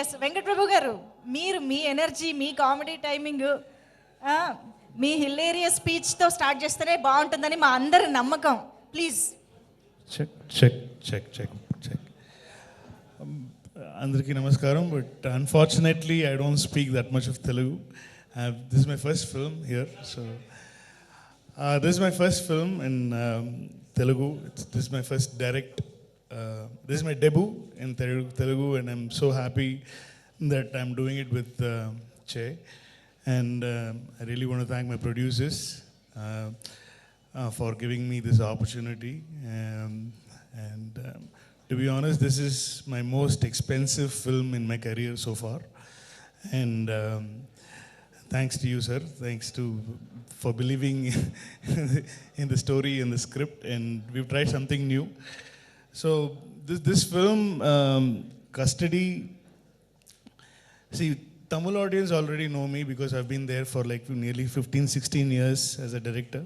Yes Venkat Prabhu garu, మీరు మీ energy, మీ కామెడీ టైమింగ్, మీ హిలేరియస్ స్పీచ్తో స్టార్ట్ చేస్తేనే బాగుంటుందని మా అందరి నమ్మకం. Please. Check check check check check. అందరికీ నమస్కారం. But unfortunately I don't speak that much of Telugu. This is my first film here. So this is my first film in Telugu. This is my first direct. This is my debut in Telugu, and I'm so happy that I'm doing it with Che. And I really want to thank my producers for giving me this opportunity. To be honest, this is my most expensive film in my career so far. And thanks to you, sir. Thanks for believing in the story and the script. And we've tried something new. So this film, Custody. See, Tamil audience already know me because I've been there for like nearly 15-16 years as a director.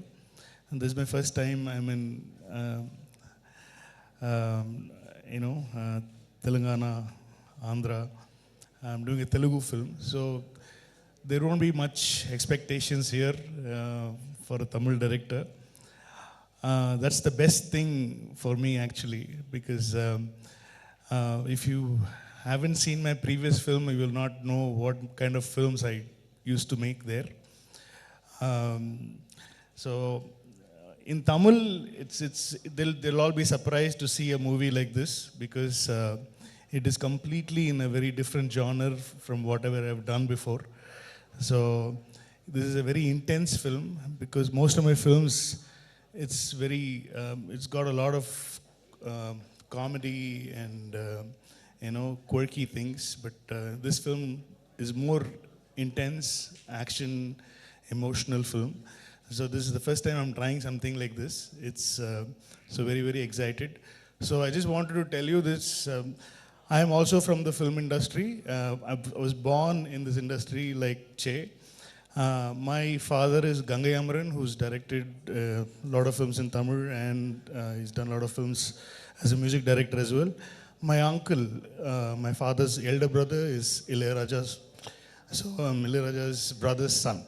And this is my first time I'm in, Telangana, Andhra. I'm doing a Telugu film. So there won't be much expectations here for a Tamil director. That's the best thing for me actually, because if you haven't seen my previous film, you will not know what kind of films I used to make there. So in Tamil, they'll all be surprised to see a movie like this, because it is completely in a very different genre from whatever I've done before. So this is a very intense film, because most of my films, it's got a lot of comedy and quirky things, but this film is more intense, action, emotional film. So this is the first time I'm trying something like this. It's so very, very excited. So I just wanted to tell you this. I am also from the film industry. I was born in this industry like Che. My father is Gangai Amaran, who's directed a lot of films in Tamil, and he's done a lot of films as a music director as well. My uncle, my father's elder brother, is Ilayaraja's. So I'm Ilayaraja's brother's son.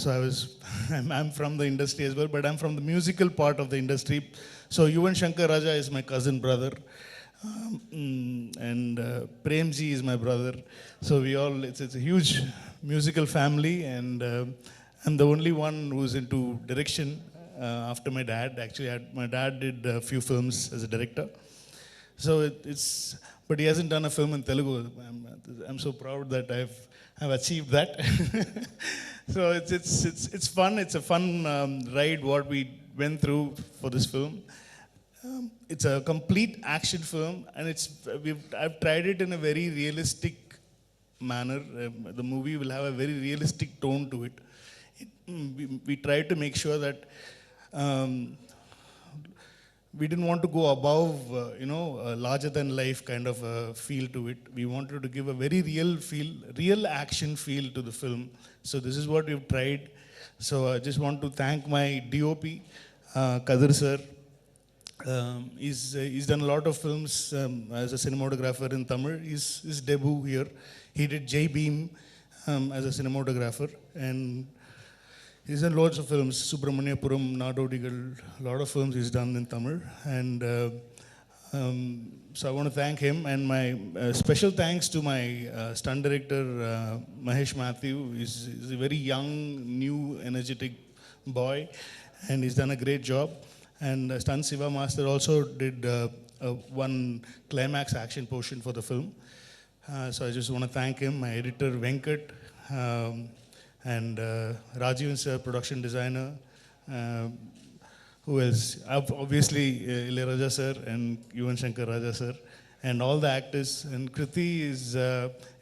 So I'm from the industry as well, but I'm from the musical part of the industry. So Yuvan Shankar Raja is my cousin brother. And Premji is my brother. So it's a huge musical family, and I'm the only one who's into direction after my dad. Actually, my dad did a few films as a director. So but he hasn't done a film in Telugu. I'm so proud that I've achieved that. So it's fun. It's a fun ride what we went through for this film. It's a complete action film, and I've tried it in a very realistic manner. The movie will have a very realistic tone to it. We tried to make sure that we didn't want to go above, a larger than life kind of a feel to it. We wanted to give a very real action feel to the film. So this is what we've tried. So I just want to thank my DOP, Kadir sir. He's done a lot of films as a cinematographer in Tamil. His debut here. He did Jai Beam as a cinematographer, and he's done lots of films. Subramaniapuram, Nadodigal, a lot of films he's done in Tamil. And so I want to thank him, and my special thanks to my stunt director Mahesh Matthew. He's a very young, new, energetic boy, and he's done a great job. And Stunt Siva Master also did one climax action portion for the film. So I just want to thank him, my editor Venkat, and Rajiv sir, production designer. Who else? Obviously Ilayaraja sir and Yuvan Shankar Raja sir, and all the actors. And Krithi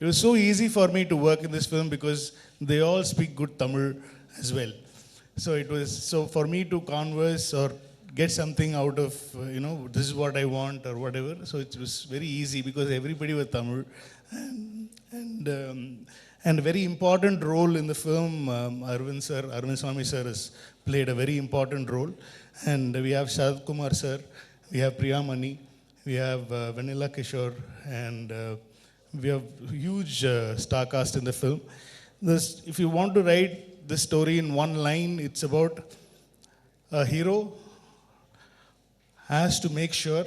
it was so easy for me to work in this film because they all speak good Tamil as well. So for me to converse or get something out of, this is what I want or whatever. So it was very easy because everybody was Tamil. And a very important role in the film, Arvind Swamy sir has played a very important role. And we have Sharad Kumar sir, we have Priya Mani, we have Vanilla Kishore, and We have huge star cast in the film. This, if you want to write this story in one line, it's about a hero has to make sure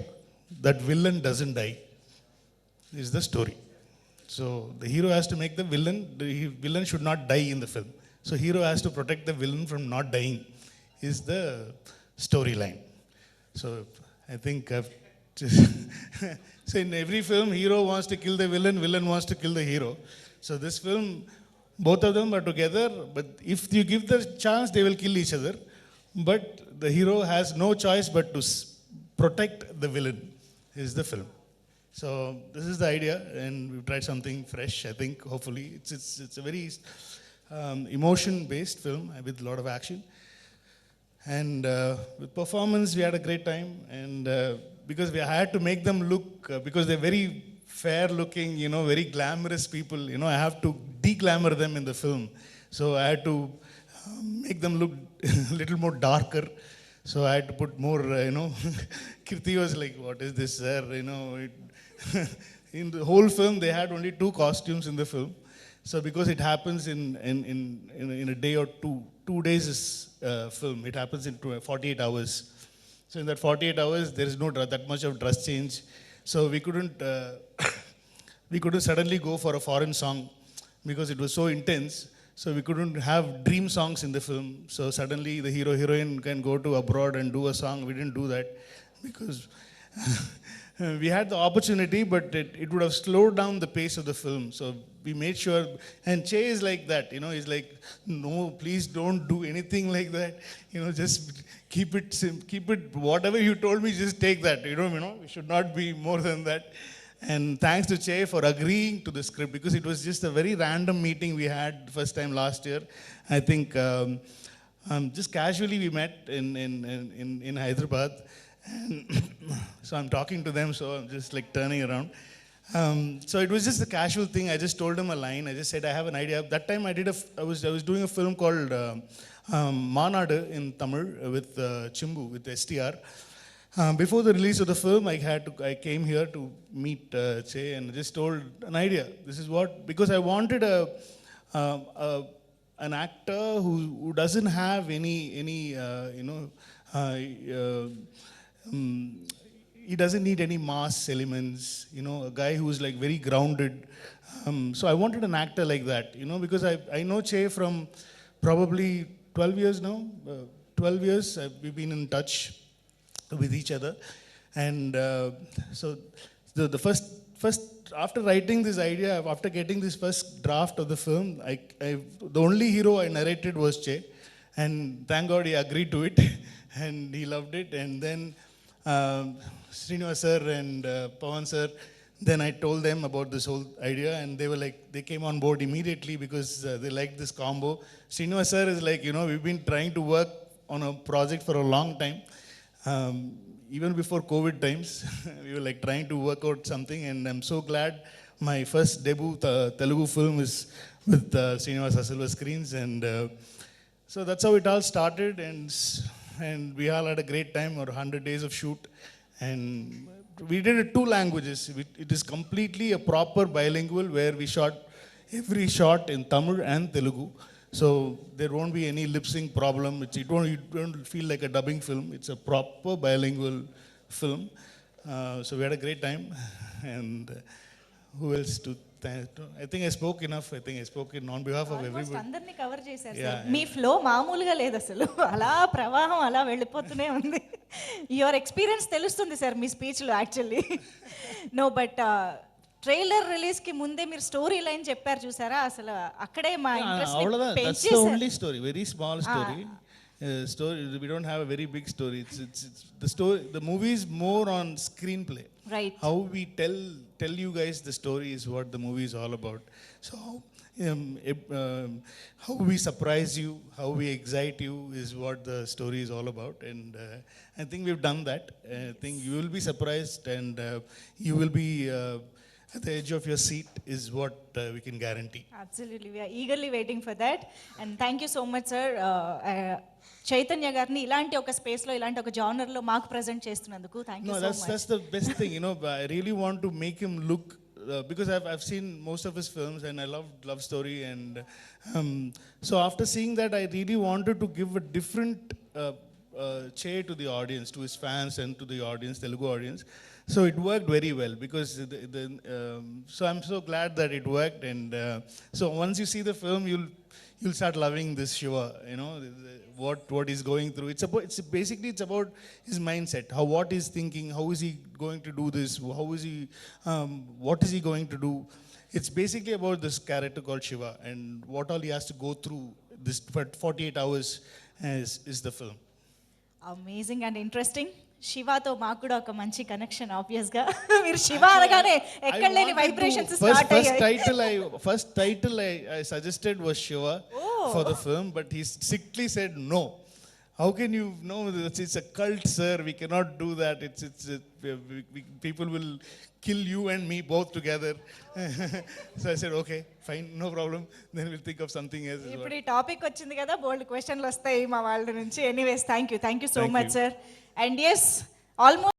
that villain doesn't die. Is the story. So the hero has to make the villain should not die in the film. So hero has to protect the villain from not dying is the storyline. So I think I've so in every film, hero wants to kill the villain, villain wants to kill the hero. So this film, both of them are together, but if you give the chance, they will kill each other. But the hero has no choice but to protect the villain is the film. So this is the idea, and we've tried something fresh. I think hopefully it's a very emotion-based film with a lot of action, and with performance we had a great time. And because we had to make them look, because they're very fair-looking, very glamorous people. I have to de-glamour them in the film, so I had to make them look a little more darker. So I had to put more, Krithi was like, "What is this, sir?" In the whole film, they had only 2 costumes in the film. So because it happens in a day or two, 2 days is film. It happens in 48 hours. So in that 48 hours, there is no that much of dress change. So we couldn't we couldn't suddenly go for a foreign song because it was so intense. So we couldn't have dream songs in the film. So suddenly the hero heroine can go to abroad and do a song. We didn't do that because we had the opportunity, but it would have slowed down the pace of the film. So we made sure, and Che is like that, he's like, "No, please don't do anything like that. Just keep it, whatever you told me, just take that. We should not be more than that." And thanks to Che for agreeing to the script, because it was just a very random meeting we had first time last year. I think just casually we met in Hyderabad. And so I'm talking to them, so I'm just like turning around. So it was just a casual thing. I just told him a line. I just said, "I have an idea." That time I was doing a film called Manadu in Tamil with Chimbu, with STR. Before the release of the film, I came here to meet Che and just told an idea. This is what, because I wanted an actor who doesn't have any he doesn't need any mass elements, a guy who's like very grounded. So I wanted an actor like that, because I know Che from probably 12 years now. 12 years we've been in touch with each other. And so the first, after writing this idea, after getting this first draft of the film, the only hero I narrated was Che. And thank God he agreed to it and he loved it. And then Srinivas sir and Pawan sir, then I told them about this whole idea, and they were like, they came on board immediately because they liked this combo. Srinivas sir is like, we've been trying to work on a project for a long time. Even before COVID times, we were like trying to work out something, and I'm so glad my first debut Telugu film is with Srinivas Silver Screens. And so that's how it all started, and we all had a great time, or 100 days of shoot. And we did it 2 languages. It is completely a proper bilingual, where we shot every shot in Tamil and Telugu. So there won't be any lip sync problem. You don't feel like a dubbing film. It's a proper bilingual film. So we had a great time. And who else to thank? I think I spoke enough. I think I spoke on behalf of everybody. అందరినీ cover చేశారు sir. మీ flow మామూలుగా లేదు అసలు, అలా ప్రవాహం అలా వెళ్ళిపోతూనే ఉంది. యువర్ ఎక్స్పీరియన్స్ తెలుస్తుంది సార్ మీ స్పీచ్లో actually. No but trailer release కి ముందే మీరు స్టోరీ లైన్ చెప్పారు చూసారా, అసలు అక్కడే మా interest పెంచేశారు. That's the only story, very small story. Story, we don't have a very big story. It's the story. The movie is more on screenplay. Right. How we tell you guys the story is what the movie is all about. So how we surprise you, how we excite you is what the story is all about. And I think we've done that. I think you will be surprised, and you will be at the edge of your seat is what we can guarantee. Absolutely. We are eagerly waiting for that. And thank you so much, sir. Chaitanya గారిని ఇలాంటి ఒక స్పేస్లో, ఇలాంటి ఒక జానర్లో మాకు present చేస్తున్నందుకు thank you so much. That's the best thing, I really want to make him look because I've seen most of his films and I love love story, and so after seeing that, I really wanted to give a different shade to the audience, to his fans and to the audience, Telugu audience. So it worked very well because so I'm so glad that it worked, and so once you see the film, you'll start loving this Shiva, you know, what he's going through. It's basically about his mindset, what he's thinking, how is he going to do this, what is he going to do. It's basically about this character called Shiva and what all he has to go through this for 48 hours is the film. Amazing and interesting. శివాతో మాకు కూడా ఒక మంచి connection obvious గా. మీరు శివ అనగానే ఎక్కడ లేని వైబ్రేషన్స్ స్టార్ట్ అయ్యాయి. First title I suggested was Shiva for the film, but he strictly said no. How can you know? It's a cult, sir. We cannot do that. People will kill you and me both together. So I said, okay, fine, no problem. Then we'll think of something else. ఇప్పుడు ఈ topic వచ్చింది కదా, బోల్డ్ క్వశ్చన్లు వస్తాయి మా వాళ్ళ నుంచి. Anyways thank you so much sir. And yes, almost